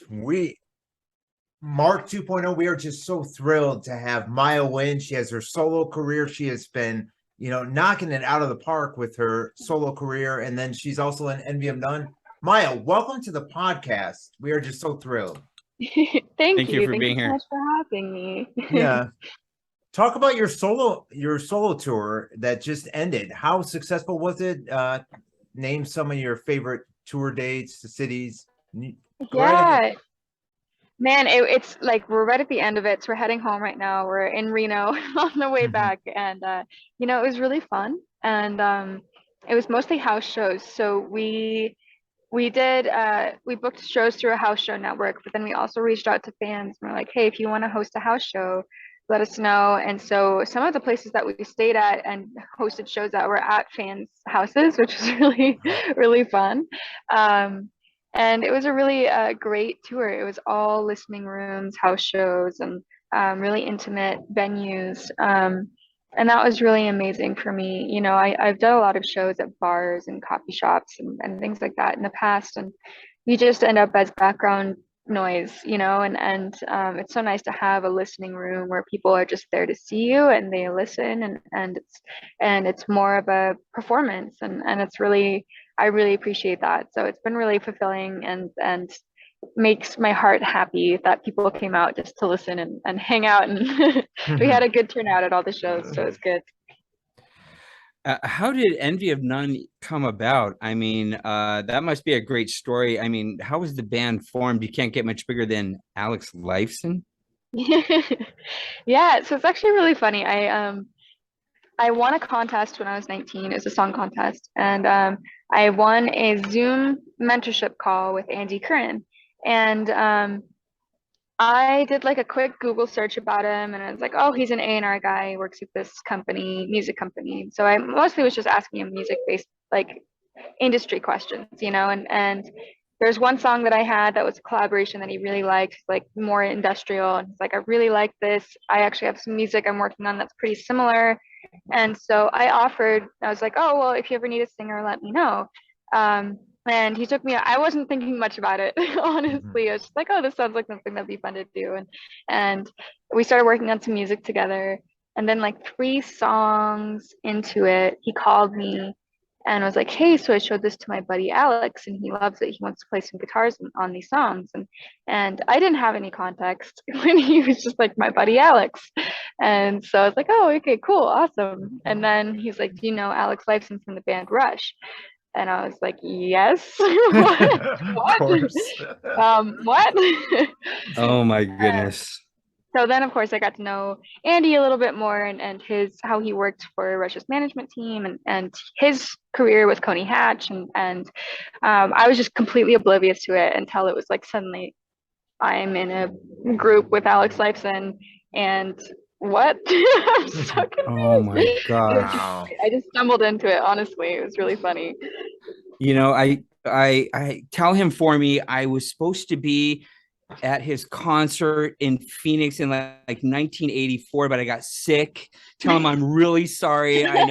We Mark 2.0, we are just so thrilled to have Maya win. She has her solo career. She has been, knocking it out of the park with her solo career. And then she's also an Envy of None. Maya, welcome to the podcast. We are just so thrilled. Thank you you. for Thank being you so here. much for having me. Yeah. Talk about your solo tour that just ended. How successful was it? Name some of your favorite tour dates, the cities. Go right ahead. Yeah, man, it's like we're right at the end of it. So we're heading home right now. We're in Reno on the way Mhm. back, and it was really fun. And it was mostly house shows. So we booked shows through a house show network, but then we also reached out to fans and we're like, hey, if you want to host a house show, let us know. And so some of the places that we stayed at and hosted shows that were at fans' houses, which was really, really fun. Um, and it was a really great tour. It was all listening rooms, house shows, and really intimate venues. And that was really amazing for me. I've done a lot of shows at bars and coffee shops and things like that in the past, and you just end up as background noise, and it's so nice to have a listening room where people are just there to see you and they listen, and it's more of a performance, and it's really, I really appreciate that. So it's been really fulfilling, and makes my heart happy that people came out just to listen and hang out, and we had a good turnout at all the shows, so it was good. How did Envy of None come about? I mean, that must be a great story. I mean, how was the band formed? You can't get much bigger than Alex Lifeson. Yeah, so it's actually really funny. I won a contest when I was 19. It was a song contest, and I won a Zoom mentorship call with Andy Curran, and I did like a quick Google search about him, and I was like, oh, he's an A&R guy. He works at this company, music company. So I mostly was just asking him music-based, like industry questions, and there's one song that I had that was a collaboration that he really liked, like more industrial. And he's like, I really like this. I actually have some music I'm working on that's pretty similar. And so I was like, oh, well, if you ever need a singer, let me know. And he took me, I wasn't thinking much about it, honestly. I was just like, oh, this sounds like something that'd be fun to do. And we started working on some music together. And then like 3 songs into it, he called me and was like, hey, so I showed this to my buddy Alex, and he loves it. He wants to play some guitars on these songs. And I didn't have any context when he was just like my buddy Alex. And so I was like, oh, okay, cool, awesome. And then he's like, do you know Alex Lifeson from the band Rush? And I was like, yes. What? Of What? course. What? Oh my goodness. So then, of course, I got to know Andy a little bit more, and his how he worked for Russia's management team, and his career with Coney Hatch, and I was just completely oblivious to it until it was like suddenly I'm in a group with Alex Lifeson, and what? I'm so Oh confused. my Wow. gosh. I just stumbled into it. Honestly, it was really funny. I tell him for me, I was supposed to be at his concert in Phoenix in like 1984, but I got sick. Tell him I'm really sorry. I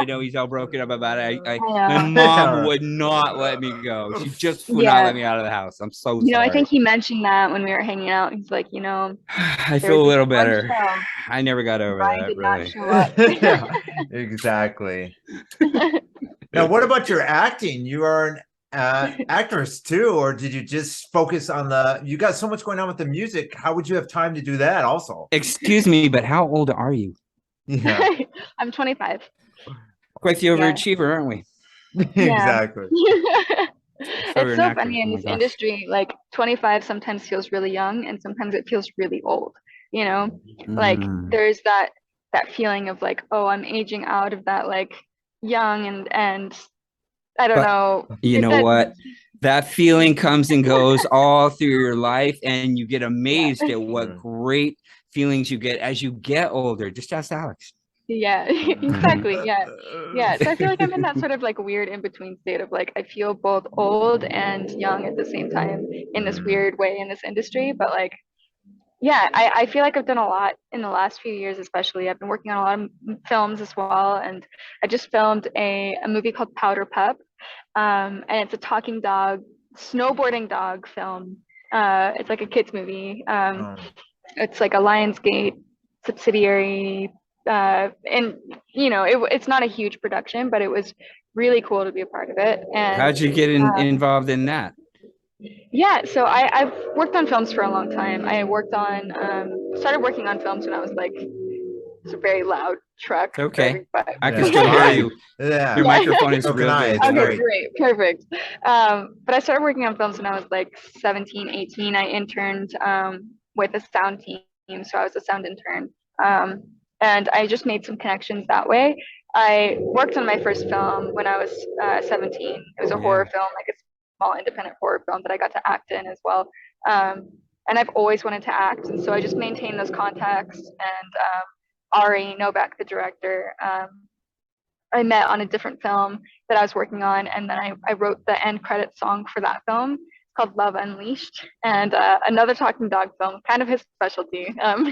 know he's all broken up about it. I My know. mom would not let me go. She just would not Yeah. let me out of the house. I'm so I sorry. think he mentioned that when we were hanging out. He's like, I feel there's a this little one better. show. I never got over Brian that, did not really. show up. Yeah, exactly. Now, what about your acting? You are an actress too, or did you just focus on you got so much going on with the music. How would you have time to do that also? Excuse me, but how old are you? Yeah, I'm 25. Quite the Yeah. overachiever, aren't we? Yeah. exactly. For It's an so actor. funny Oh in my this gosh. industry, like 25 sometimes feels really young and sometimes it feels really old, you know? Like Mm. there's that feeling of like, oh, I'm aging out of that like young and I don't But know. you It know that what? That feeling comes and goes all through your life, and you get amazed yeah. at what great feelings you get as you get older. Just ask Alex. Yeah, exactly. Yeah. Yeah. So I feel like I'm in that sort of like weird in between state of like I feel both old and young at the same time in this weird way in this industry. But like, yeah, I feel like I've done a lot in the last few years, especially. I've been working on a lot of films as well. And I just filmed a movie called Powder Pup. And it's a talking dog, snowboarding dog film. It's like a kids movie. Um, It's like a Lionsgate subsidiary, and it's not a huge production, but it was really cool to be a part of it. And How'd you get involved in that? yeah, so I've worked on films for a long time. I worked on started working on films when I was like, it's a very loud truck. Okay. But I can Yeah. still hear you. yeah. Your microphone is So can real I. good. It's Okay, great. great, perfect. But I started working on films when I was like 17, 18. I interned with a sound team, so I was a sound intern. And I just made some connections that way. I worked on my first film when I was 17. It was a horror film, like a small independent horror film that I got to act in as well. And I've always wanted to act, and so I just maintained those contacts. And Ari Novak, the director, I met on a different film that I was working on, and then I wrote the end credit song for that film. It's called Love Unleashed, and another talking dog film, kind of his specialty. And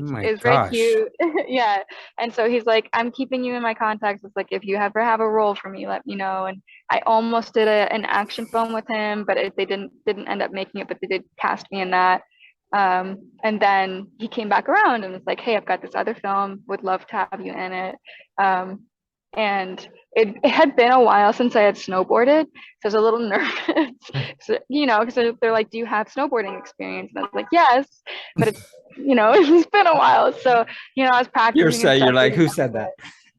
Oh my it was very gosh. cute. Yeah. And so he's like, I'm keeping you in my contacts. It's like, if you ever have a role for me, let me know. And I almost did an action film with him, but they didn't end up making it, but they did cast me in that. And then he came back around and was like, hey, I've got this other film, would love to have you in it. And it had been a while since I had snowboarded, so I was a little nervous. So, because they're like, do you have snowboarding experience? And I was like, yes, but it's been a while. So, I was practicing. You're like, who said that?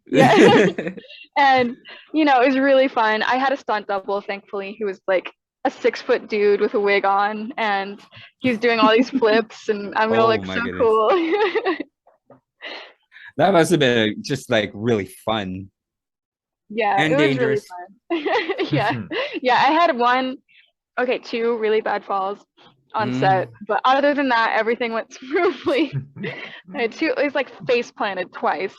Yeah. And, it was really fun. I had a stunt double, thankfully, who was like a 6-foot dude with a wig on, and he's doing all these flips, and I'm gonna Oh look my so goodness. cool. That must have been just like really fun. Yeah, And it was really dangerous. fun. Yeah, I had two really bad falls on set, but other than that, everything went smoothly. It was like face planted twice.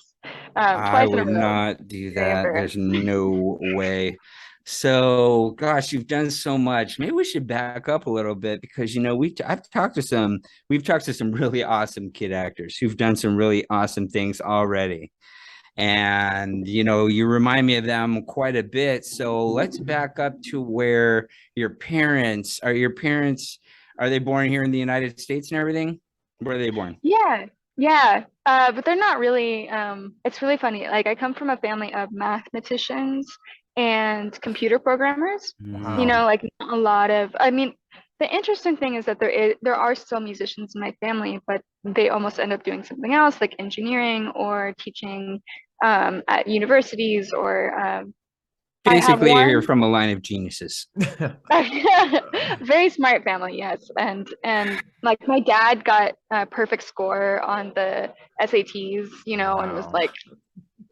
I Twice in a would row. not do Very that. There's no way. So, gosh, you've done so much. Maybe we should back up a little bit because we've talked to some really awesome kid actors who've done some really awesome things already. And you remind me of them quite a bit. So let's back up to where your parents are. Are they born here in the United States and everything? Where are they born? Yeah. But they're not really. It's really funny. Like, I come from a family of mathematicians and computer programmers. Wow. Like a lot of. I mean, the interesting thing is that there are still musicians in my family, but they almost end up doing something else, like engineering or teaching at universities, or I have Basically, you're one from a line of geniuses. very smart family, yes. And like my dad got a perfect score on the SATs, and was Wow. like,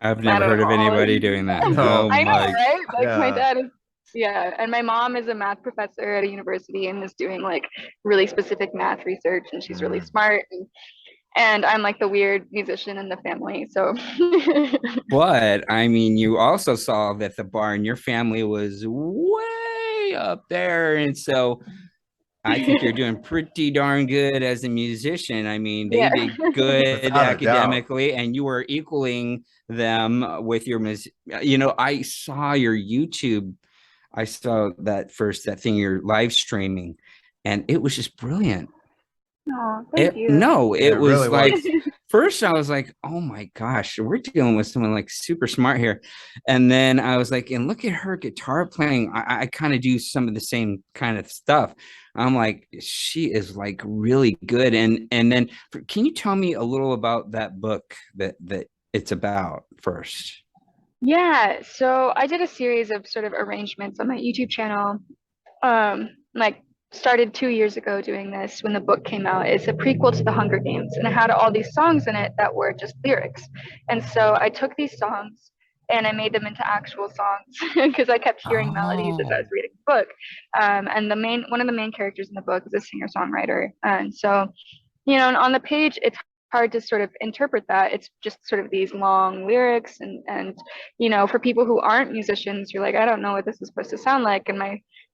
I've I never don't heard of know. anybody doing that. No. Oh I know, my. right? Like my Yeah. dad is, yeah. And my mom is a math professor at a university and is doing like really specific math research, and she's really smart. And I'm like the weird musician in the family. So But I mean, you also saw that the bar in your family was way up there. And so I think you're doing pretty darn good as a musician. I mean, they yeah. did good Without a doubt. academically, and you were equaling them with your I saw your YouTube. I saw that thing you're live streaming, and it was just brilliant. Oh, thank you. No, it It was really like was. first I was like, oh my gosh, we're dealing with someone like super smart here. And then I was like, and look at her guitar playing. I kind of do some of the same kind of stuff. I'm like, she is like really good. And then can you tell me a little about that book that it's about first? Yeah, so I did a series of sort of arrangements on my YouTube channel. Like started 2 years ago doing this when the book came out. It's a prequel to the Hunger Games, and it had all these songs in it that were just lyrics. And so I took these songs and I made them into actual songs because I kept hearing melodies as I was reading the book. And one of the main characters in the book is a singer-songwriter. And so, and on the page, it's hard to sort of interpret that. It's just sort of these long lyrics, and for people who aren't musicians, you're like, I don't know what this is supposed to sound like. And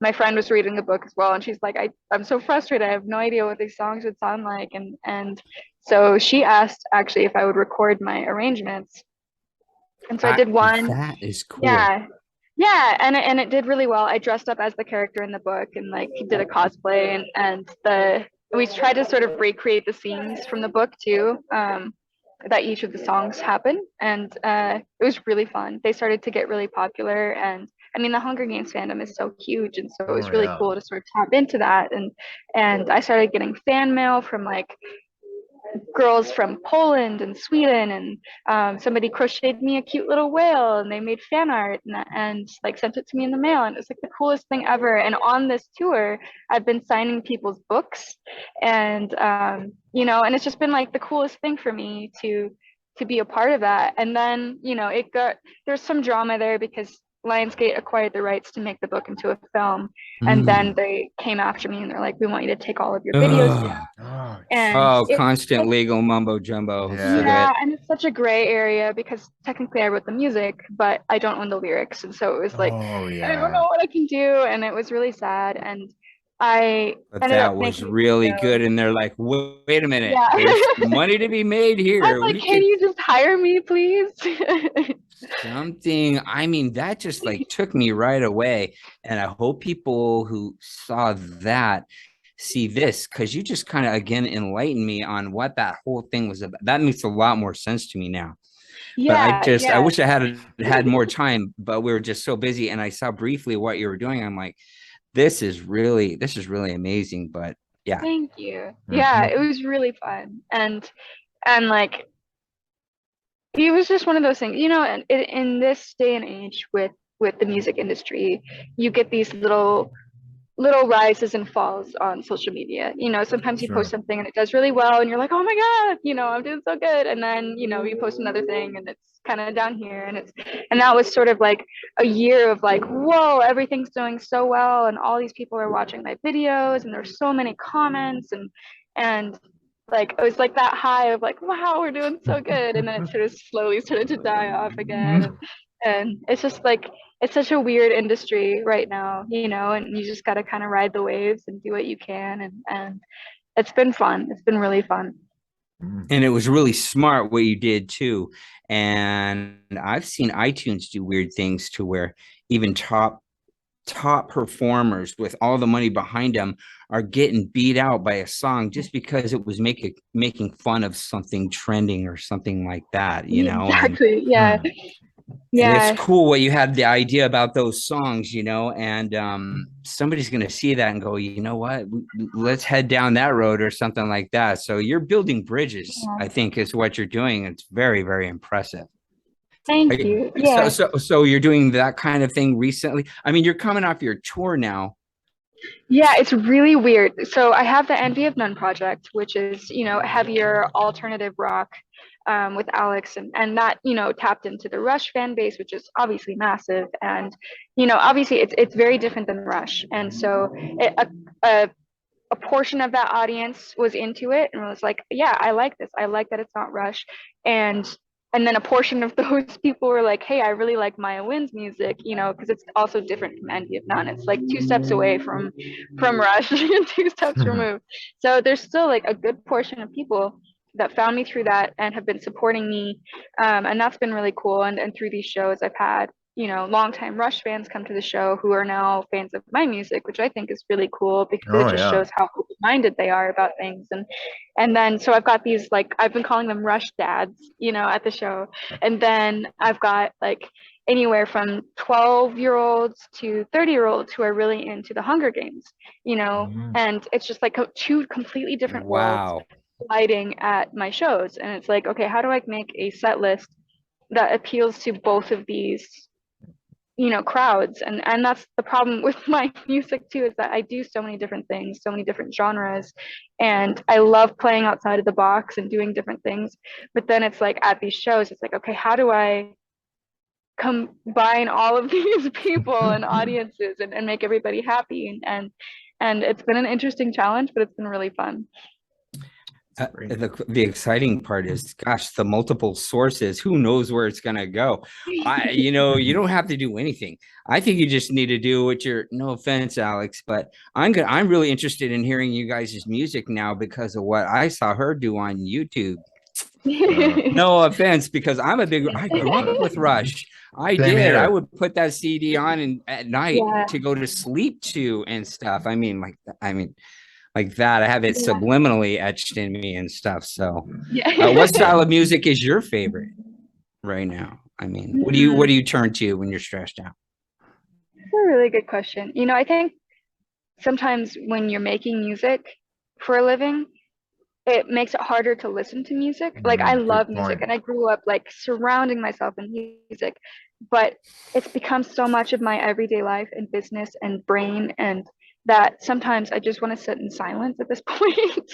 my friend was reading the book as well, and she's like, I'm so frustrated. I have no idea what these songs would sound like. And so she asked actually if I would record my arrangements. And so I did one. That is cool. Yeah. Yeah, and it did really well. I dressed up as the character in the book and like did a cosplay, and the we tried to sort of recreate the scenes from the book too. That each of the songs happen, and it was really fun. They started to get really popular, and I mean the Hunger Games fandom is so huge, and so it Oh was really yeah. cool to sort of tap into that, and I started getting fan mail from like girls from Poland and Sweden, and somebody crocheted me a cute little whale, and they made fan art and like sent it to me in the mail, and it's like the coolest thing ever. And on this tour, I've been signing people's books, and and it's just been like the coolest thing for me to be a part of that. And then there's some drama there because Lionsgate acquired the rights to make the book into a film, and then Mm. they came after me and they're like, we want you to take all of your videos down. Ugh. Oh, And Oh, it's constant like, legal mumbo jumbo. Yeah. Forget. yeah, and it's such a gray area because technically I wrote the music, but I don't own the lyrics. And so it was like, oh I don't yeah. know what I can do. And it was really sad. And I But ended that up was making a really video. good. And they're like, wait a minute, Yeah. there's money to be made I was here. like, We can could you just hire me, please? something. I mean, that just like took me right away. And I hope people who saw that see this because you just kind of again enlightened me on what that whole thing was about. That makes a lot more sense to me now. But Yeah, I yeah. wish I had more time, but we were just so busy. And I saw briefly what you were doing. I'm like, this is really amazing. But yeah. Thank you. Yeah, Mhm. it was really fun. And like it was just one of those things, and in this day and age with the music industry, you get these little rises and falls on social media. Sometimes you post Sure. something and it does really well and you're like, oh my God, I'm doing so good. And then, you post another thing and it's kind of down here, and that was sort of like a year of like, whoa, everything's doing so well and all these people are watching my videos and there's so many comments, and like it was like that high of like, wow, we're doing so good. And then it sort of slowly started to die off again. And it's just like it's such a weird industry right now, and you just got to kind of ride the waves and do what you can. And it's been fun. It's been really fun. Mm. And it was really smart what you did too. And I've seen iTunes do weird things to where even top performers with all the money behind them are getting beat out by a song just because it was making fun of something trending or something like that, and Exactly. Yeah. Hmm. it's Yeah. cool what you had the idea about those songs, and somebody's going to see that and go, you know what, let's head down that road or something like that. So you're building bridges, Yeah. I think, is what you're doing. It's very, very impressive. Thank you. So, Yeah. so you're doing that kind of thing recently. I mean, you're coming off your tour now. Yeah, it's really weird. So I have the Envy of None project, which is, heavier alternative rock, with Alex, and that, tapped into the Rush fan base, which is obviously massive. And, obviously it's very different than Rush. And so a, a portion of that audience was into it and was like, yeah, I like this. I like that it's not Rush. And and then a portion of those people were like, hey, I really like Maya Wynn's music, because it's also different from Envy of None. It's like two steps away from Rush, two steps removed. So there's still like a good portion of people that found me through that and have been supporting me, and that's been really cool. And through these shows, I've had longtime Rush fans come to the show who are now fans of my music, which I think is really cool because Oh it just yeah. shows how open-minded they are about things. And then so I've got these, like, I've been calling them Rush dads, at the show. And then I've got like anywhere from 12-year-olds to 30-year-olds who are really into the Hunger Games, Mhm. and it's just like two completely different worlds Wow. colliding at my shows. And it's like, okay, how do I make a set list that appeals to both of these crowds? And that's the problem with my music too, is that I do so many different things, so many different genres, and I love playing outside of the box and doing different things. But then it's like at these shows, it's like, okay, how do I combine all of these people and audiences, and make everybody happy? And it's been an interesting challenge, but it's been really fun. Great. The exciting part is, gosh, the multiple sources. Who knows where it's gonna go? You don't have to do anything. I think you just need to do what you're. No offense, Alex, but I'm really interested in hearing you guys' music now because of what I saw her do on YouTube. No offense, because I grew up with Rush. I Same did. I here. would put that CD on and at night Yeah. to go to sleep to and stuff. Like that. I have it Yeah. subliminally etched in me and stuff. So, Yeah. what style of music is your favorite right now? I mean, what do you turn to when you're stressed out? That's a really good question. I think sometimes when you're making music for a living, it makes it harder to listen to music. Like I Good love music point. and I grew up like surrounding myself in music, but it's become so much of my everyday life and business and brain and that sometimes I just want to sit in silence at this point.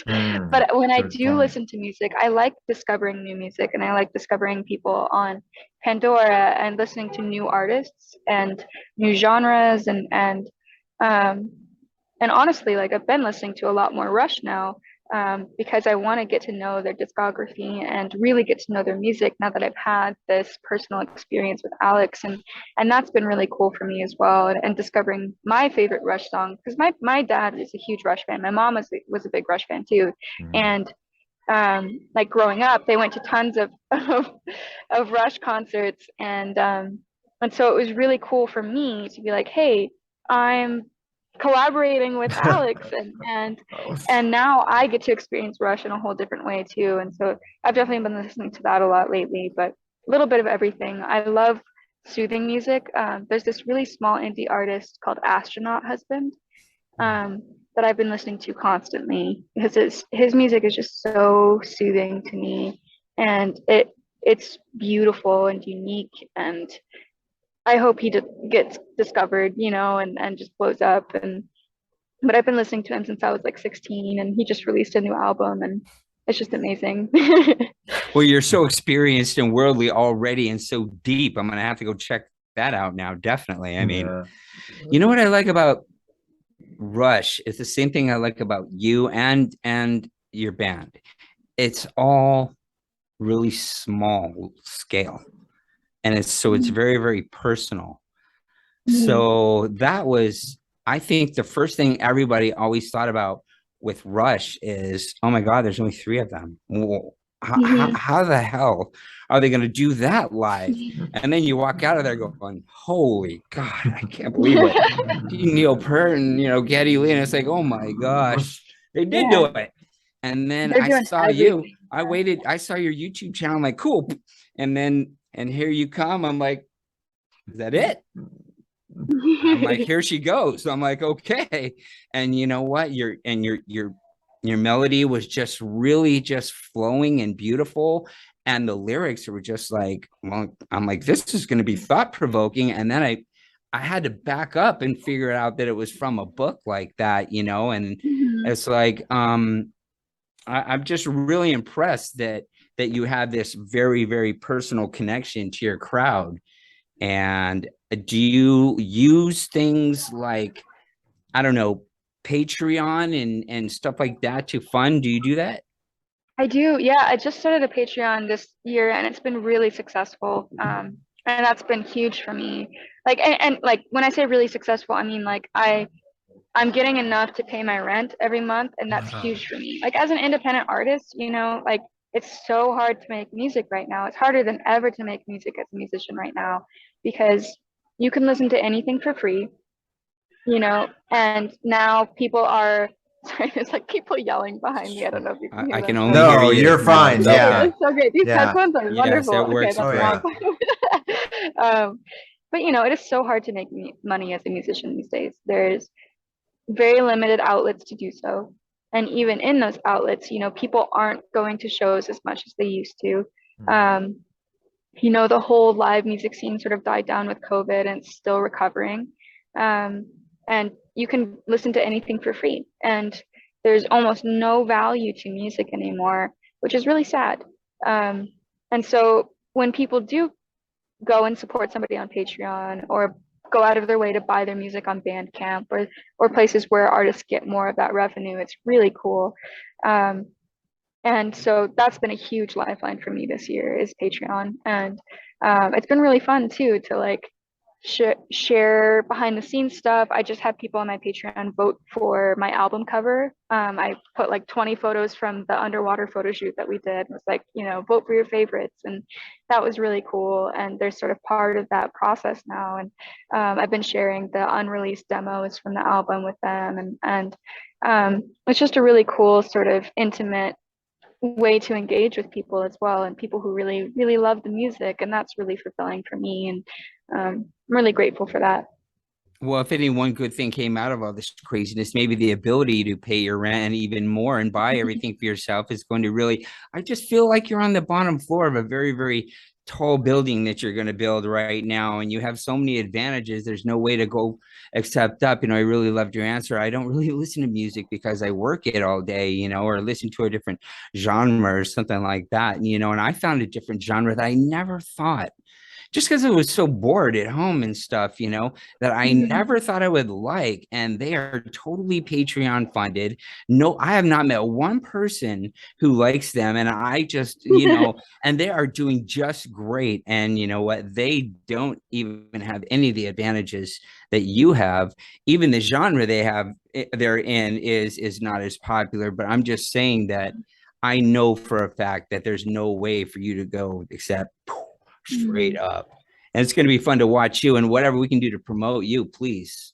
But when I Good do point. listen to music, I like discovering new music and I like discovering people on Pandora and listening to new artists and new genres um and honestly, like I've been listening to a lot more Rush now, because I want to get to know their discography and really get to know their music now that I've had this personal experience with Alex, and that's been really cool for me as well. And discovering my favorite Rush song because my dad is a huge Rush fan. My mom was a big Rush fan too, and like growing up, they went to tons of Rush concerts, and so it was really cool for me to be like, hey, I'm collaborating with Alex, and now I get to experience Rush in a whole different way too. And so I've definitely been listening to that a lot lately, but a little bit of everything. I love soothing music. There's this really small indie artist called Astronaut Husband, um, that I've been listening to constantly because his music is just so soothing to me, and it's beautiful and unique, and I hope he gets discovered, and just blows up. But I've been listening to him since I was like 16, and he just released a new album, and it's just amazing. Well, you're so experienced and worldly already and so deep. I'm gonna have to go check that out now. Definitely. I mean, Yeah. you know what I like about Rush? It's the same thing I like about you and your band. It's all really small scale. And it's very, very personal. So that was, I think the first thing everybody always thought about with Rush is, oh my God, there's only three of them. Well, how the hell are they going to do that live? And then you walk out of there going, holy God, I can't believe it. Neil Peart and, Geddy Lee. And it's like, oh my gosh, they did do Yeah, it. And then they're I doing saw you, everything. I saw your YouTube channel. I'm like, cool. And here you come. I'm like, is that it? I'm like, here she goes. So I'm like, okay. And you know what? Your melody was just really just flowing and beautiful. And the lyrics were just like, well, I'm like, this is going to be thought provoking. And then I had to back up and figure out that it was from a book like that, and it's like, I'm just really impressed that you have this very, very personal connection to your crowd. And do you use things like, I don't know, Patreon and stuff like that to fund? Do you do that? I do. Yeah, I just started a Patreon this year and it's been really successful. And that's been huge for me. Like, and like when I say really successful, I mean like I'm getting enough to pay my rent every month, and that's huge for me. Like as an independent artist, like it's so hard to make music right now. It's harder than ever to make music as a musician right now because you can listen to anything for free, and now people are sorry, there's like people yelling behind me. I don't know if you can hear I can them. only hear No, you. you're No, fine. it's Yeah. okay. It's so great. These Yeah. headphones are Yes, wonderful. it Okay, works that's Oh, the yeah. but it is so hard to make money as a musician these days. There's very limited outlets to do so. And even in those outlets, people aren't going to shows as much as they used to. Um, the whole live music scene sort of died down with COVID and it's still recovering. And you can listen to anything for free. And there's almost no value to music anymore, which is really sad. And so when people do go and support somebody on Patreon or go out of their way to buy their music on Bandcamp or places where artists get more of that revenue. It's really cool. And so that's been a huge lifeline for me this year is Patreon. And it's been really fun too to like share behind the scenes stuff. I just had people on my Patreon vote for my album cover. I put like 20 photos from the underwater photo shoot that we did. It was like, vote for your favorites. And that was really cool. And they're sort of part of that process now. And I've been sharing the unreleased demos from the album with them. And it's just a really cool sort of intimate way to engage with people as well, and people who really really love the music, and that's really fulfilling for me, and I'm really grateful for that. Well, if any one good thing came out of all this craziness, maybe the ability to pay your rent and even more and buy everything for yourself is going to really, I just feel like you're on the bottom floor of a very, very tall building that you're going to build right now. And you have so many advantages. There's no way to go except up. I really loved your answer. I don't really listen to music because I work it all day, or listen to a different genre or something like that. And I found a different genre that I never thought, just because I was so bored at home and stuff, that I never thought I would like. And they are totally Patreon funded. No, I have not met one person who likes them. And I just, and they are doing just great. And you know what? They don't even have any of the advantages that you have. Even the genre they're in is not as popular. But I'm just saying that I know for a fact that there's no way for you to go except straight up. And it's going to be fun to watch you, and whatever we can do to promote you, please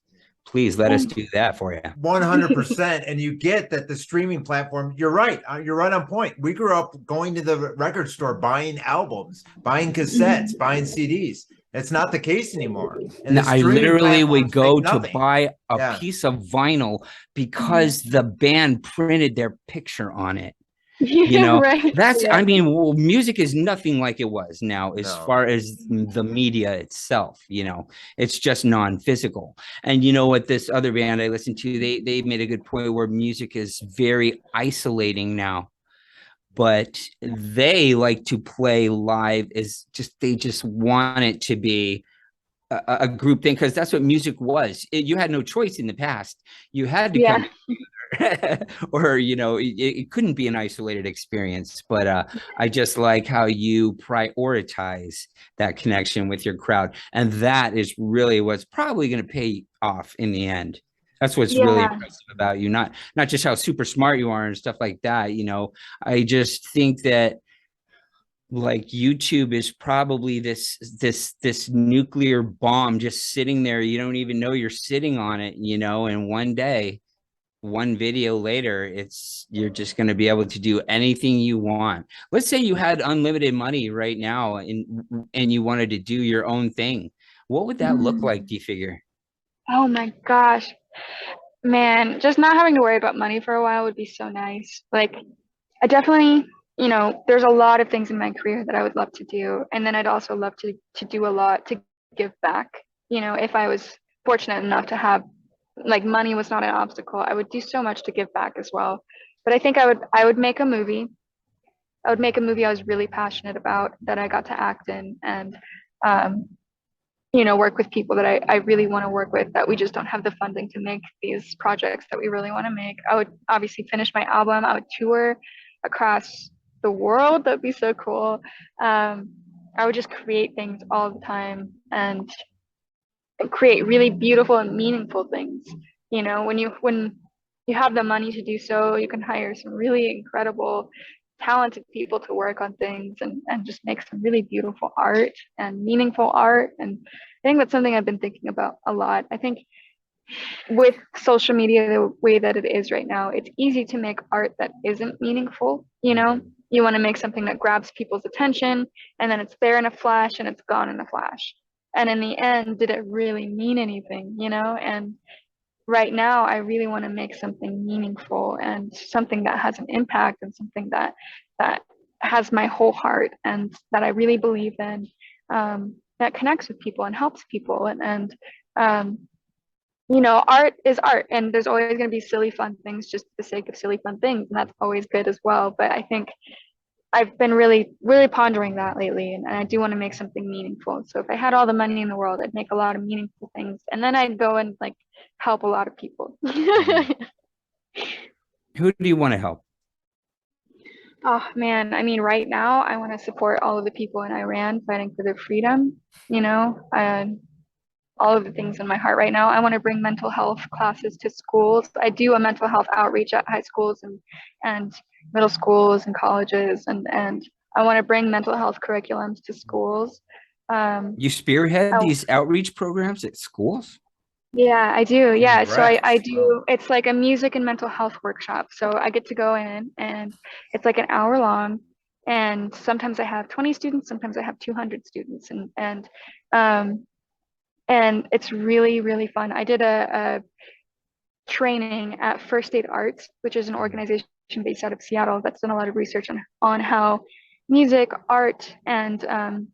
let us do that for you. 100%. And you get that the streaming platform, you're right on point. We grew up going to the record store, buying albums, buying cassettes, buying CDs. It's not the case anymore. And I literally would go to nothing. buy a piece of vinyl because the band printed their picture on it. Right. I mean, well, music is nothing like it was now as far as the media itself. It's just non-physical. And you know what, this other band I listened to, they made a good point where music is very isolating now, but they like to play live. They just want it to be a group thing, because that's what music was. You had no choice in the past. You had to come or it couldn't be an isolated experience. But I just like how you prioritize that connection with your crowd, and that is really what's probably going to pay off in the end. That's what's really impressive about you, not just how super smart you are and stuff like that. I just think that like YouTube is probably this nuclear bomb just sitting there. You don't even know you're sitting on it, and one day, one video later, you're just going to be able to do anything you want. Let's say you had unlimited money right now and you wanted to do your own thing. What would that look like, do you figure? Oh my gosh, man, just not having to worry about money for a while would be so nice. Like, I definitely, there's a lot of things in my career that I would love to do. And then I'd also love to do a lot to give back. If I was fortunate enough to have, like, money was not an obstacle, I would do so much to give back as well. But I think I would make a movie. I would make a movie I was really passionate about, that I got to act in, and work with people that I really want to work with, that we just don't have the funding to make these projects that we really want to make. I would obviously finish my album. I would tour across the world. That'd be so cool. I would just create things all the time and create really beautiful and meaningful things. When you have the money to do so, you can hire some really incredible, talented people to work on things, and just make some really beautiful art and meaningful art. And I think that's something I've been thinking about a lot. I think with social media the way that it is right now, it's easy to make art that isn't meaningful. You want to make something that grabs people's attention, and then it's there in a flash and it's gone in a flash. And in the end, did it really mean anything? And right now, I really want to make something meaningful and something that has an impact, and something that has my whole heart, and that I really believe in, that connects with people and helps people. Art is art, and there's always going to be silly fun things just for the sake of silly fun things, and that's always good as well. But I think I've been really really pondering that lately, and I do want to make something meaningful. So if I had all the money in the world, I'd make a lot of meaningful things, and then I'd go and like help a lot of people. Who do you want to help? Oh man, I mean, right now I want to support all of the people in Iran fighting for their freedom. all of the things in my heart right now. I want to bring mental health classes to schools. I do a mental health outreach at high schools and middle schools and colleges, and I want to bring mental health curriculums to schools. You spearhead I- these outreach programs at schools? yeah, I do. Yeah. So I Congrats. do, it's like a music and mental health workshop. So I get to go in and it's like an hour long. And sometimes I have 20 students, sometimes I have 200 students, um, and it's really, really fun. I did a training at First Aid Arts, which is an organization based out of Seattle that's done a lot of research on how music, art, and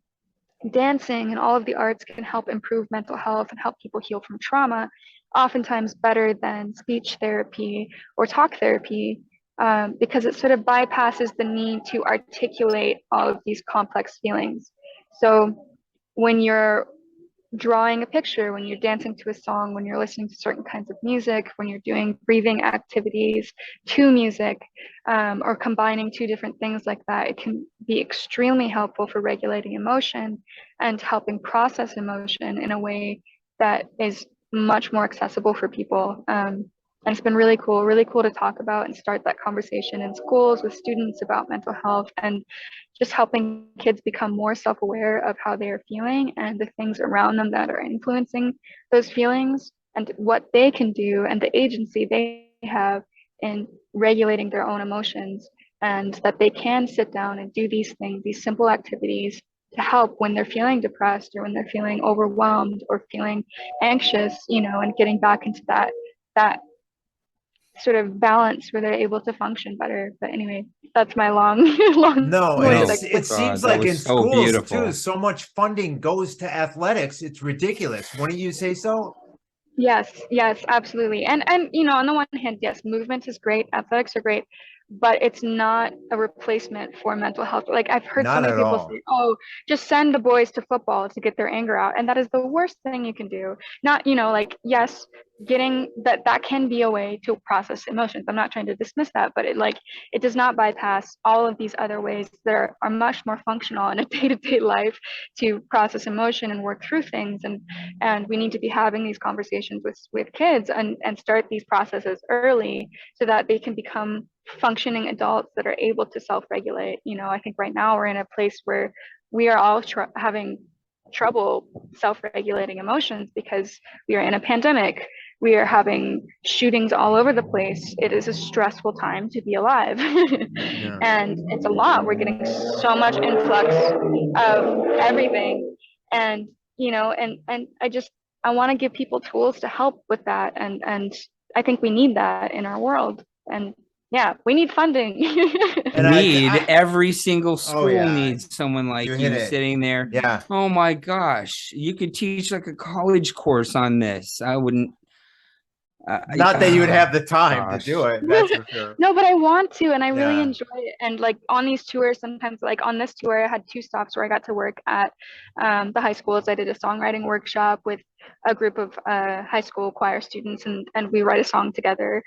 dancing and all of the arts can help improve mental health and help people heal from trauma, oftentimes better than speech therapy or talk therapy, because it sort of bypasses the need to articulate all of these complex feelings. So when you're drawing a picture, when you're dancing to a song, when you're listening to certain kinds of music, when you're doing breathing activities to music, or combining two different things like that, it can be extremely helpful for regulating emotion and helping process emotion in a way that is much more accessible for people. And it's been really cool to talk about and start that conversation in schools with students about mental health and just helping kids become more self-aware of how they are feeling and the things around them that are influencing those feelings and what they can do and the agency they have in regulating their own emotions, and that they can sit down and do these things, these simple activities to help when they're feeling depressed or when they're feeling overwhelmed or feeling anxious, and getting back into that sort of balance where they're able to function better. But anyway, that's my long No, and winded Oh, it explanation. seems God, that like in was so schools too, beautiful. so much funding goes to athletics. It's ridiculous. Wouldn't you say so? Yes, absolutely. And on the one hand, yes, movement is great, athletics are great, but it's not a replacement for mental health. Like I've heard so Not many at people all. say, "Oh, just send the boys to football to get their anger out." And that is the worst thing you can do. Not, like yes, getting that can be a way to process emotions. I'm not trying to dismiss that, but it does not bypass all of these other ways that are much more functional in a day-to-day life to process emotion and work through things. And we need to be having these conversations with kids and start these processes early so that they can become functioning adults that are able to self-regulate. I think right now we're in a place where we are all having trouble self-regulating emotions because we are in a pandemic. We are having shootings all over the place. It is a stressful time to be alive. Yeah. And it's a lot. We're getting so much influx of everything. And and I want to give people tools to help with that, and I think we need that in our world. And yeah, we need funding. And Every single oh school yeah, needs someone like you hit you it. sitting there. Yeah. Oh my gosh, you could teach like a college course on this. I wouldn't. Not that you would have the time to gosh. do it, that's for sure. No, but I want to, and I really Yeah. enjoy it. And like on these tours, sometimes like on this tour, I had two stops where I got to work at the high schools. I did a songwriting workshop with a group of high school choir students, and we write a song together.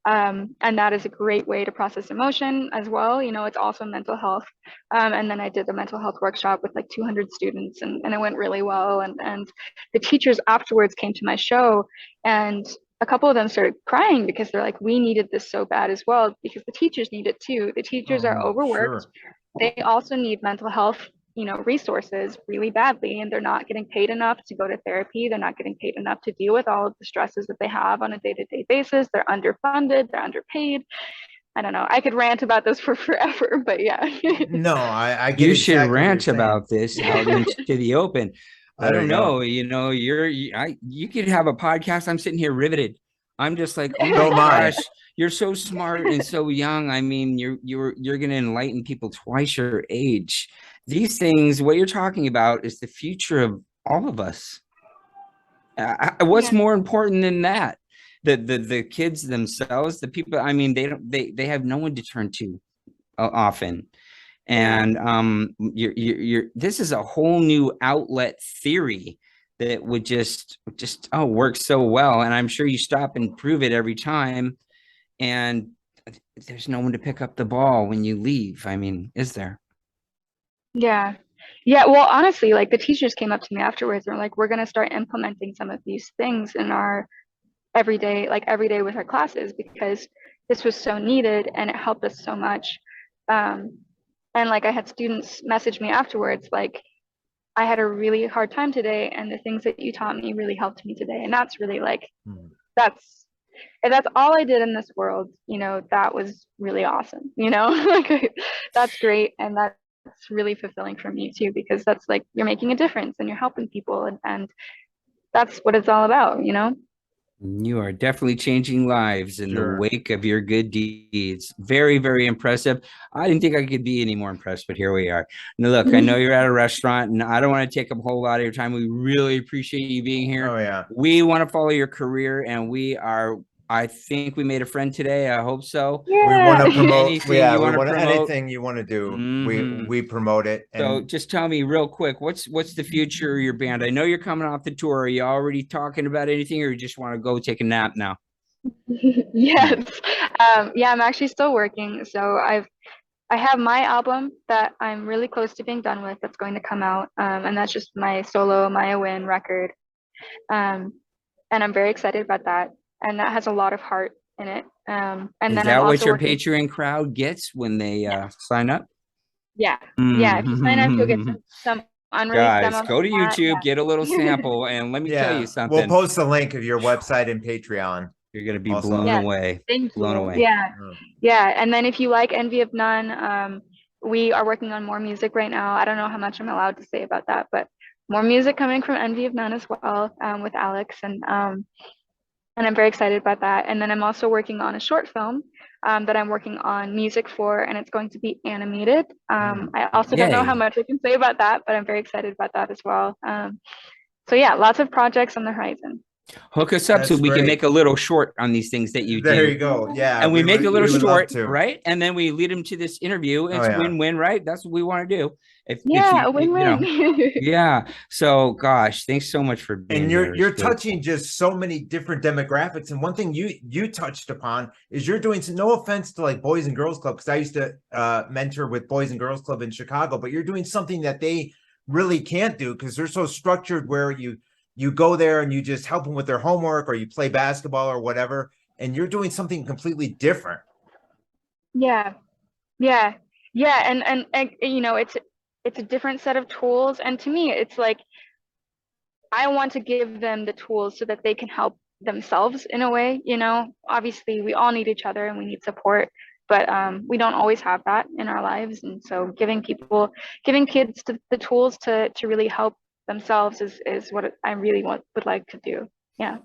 And that is a great way to process emotion as well. It's also mental health. And then I did a mental health workshop with like 200 students, and it went really well. And the teachers afterwards came to my show, and a couple of them started crying because they're like, we needed this so bad as well, because the teachers need it too. The teachers are overworked. Sure. They also need mental health, resources really badly, and they're not getting paid enough to go to therapy. They're not getting paid enough to deal with all of the stresses that they have on a day-to-day basis. They're underfunded, they're underpaid. I don't know. I could rant about this for forever, but yeah. No, I get You exactly should what you're rant saying. about this out into the open. I There don't you go. know. You could have a podcast. I'm sitting here riveted. I'm just like, oh So my am I. gosh, you're so smart and so young. I mean, you're going to enlighten people twice your age. These things, what you're talking about, is the future of all of us. What's Yeah. more important than that? The kids themselves, the people. I mean, they have no one to turn to often. And you're this is a whole new outlet theory that would just work so well. And I'm sure you stop and prove it every time, and there's no one to pick up the ball when you leave. I mean, is there? Yeah. Yeah, well, honestly, like the teachers came up to me afterwards and were like, we're going to start implementing some of these things in our every day with our classes because this was so needed and it helped us so much. Um, and like I had students message me afterwards, like, I had a really hard time today, and the things that you taught me really helped me today. And that's really like, Mhm. that's if that's all I did in this world, that was really awesome, like that's great. And that's really fulfilling for me too, because that's like you're making a difference and you're helping people, and that's what it's all about. You are definitely changing lives in the Sure. wake of your good deeds. Very, very impressive. I didn't think I could be any more impressed, but here we are. Now, look, I know you're at a restaurant and I don't want to take up a whole lot of your time. We really appreciate you being here. Oh yeah. We want to follow your career, and I think we made a friend today. I hope so. We want to Yeah. promote. Anything Yeah, you we wanna want promote? anything you want to do. Mhm. We promote it. So And just tell me real quick, what's the future of your band? I know you're coming off the tour. Are you already talking about anything, or you just want to go take a nap now? Yes. Yeah, I'm actually still working. So I have my album that I'm really close to being done with that's going to come out. And that's just my solo Maya Win record. Um, and I'm very excited about that. And that has a lot of heart in it. And Is then I'm that what also your working. Patreon crowd gets when they sign up? Yeah. Yeah. If you sign up, you'll get Mm. some unreleased Guys, demos go to from that. YouTube, get a little Yeah. sample, and let me tell yeah, you we'll something. post the link of your website and Patreon. You're gonna be Also. blown Yeah. away. Thank Blown you. away. Yeah. Mm. Yeah. And then if you like Envy of None, we are working on more music right now. I don't know how much I'm allowed to say about that, but more music coming from Envy of None as well, with Alex. And I'm very excited about that. And then I'm also working on a short film that I'm working on music for, and it's going to be animated. I also don't know how Yay. much I can say about that, but I'm very excited about that as well. So yeah, lots of projects on the horizon. Hook us up so That's we can great. make a little short on these things that you There do. you go. Yeah, And we make a little we would love short, to. right? And then we lead them to this interview. It's yeah. win-win, right? That's what we want to do. If Yeah, you, a win-win. yeah. So gosh, thanks so much for being And here. you're It's really touching just so many different demographics. And one thing you touched upon is you're doing some, no offense to like Boys and Girls Club, because I used to mentor with Boys and Girls Club in Chicago, but you're doing something that they really can't do because they're so structured where you go there and you just help them with their homework or you play basketball or whatever, and you're doing something completely different. Yeah, yeah, yeah, and it's a different set of tools, and to me, it's like I want to give them the tools so that they can help themselves in a way. Obviously, we all need each other and we need support, but we don't always have that in our lives, and so giving kids the tools to really help themselves is what I really would like to do. Yeah.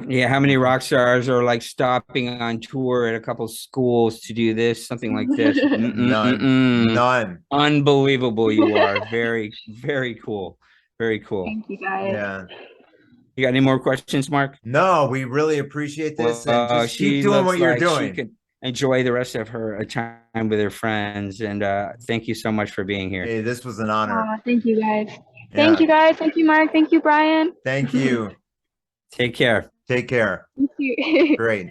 Yeah, how many rock stars are like stopping on tour at a couple schools to do this, something like this? None. Unbelievable, you are. Very, very cool. Very cool. Thank you, guys. Yeah. You got any more questions, Mark? No, we really appreciate this, and just she keep doing looks what you're like doing. She could enjoy the rest of her time with her friends, and thank you so much for being here. Hey, this was an honor. Thank you, guys. Thank you, guys. Thank you, Mark. Thank you, Brian. Thank you. Take care. Take care. Thank you. Great.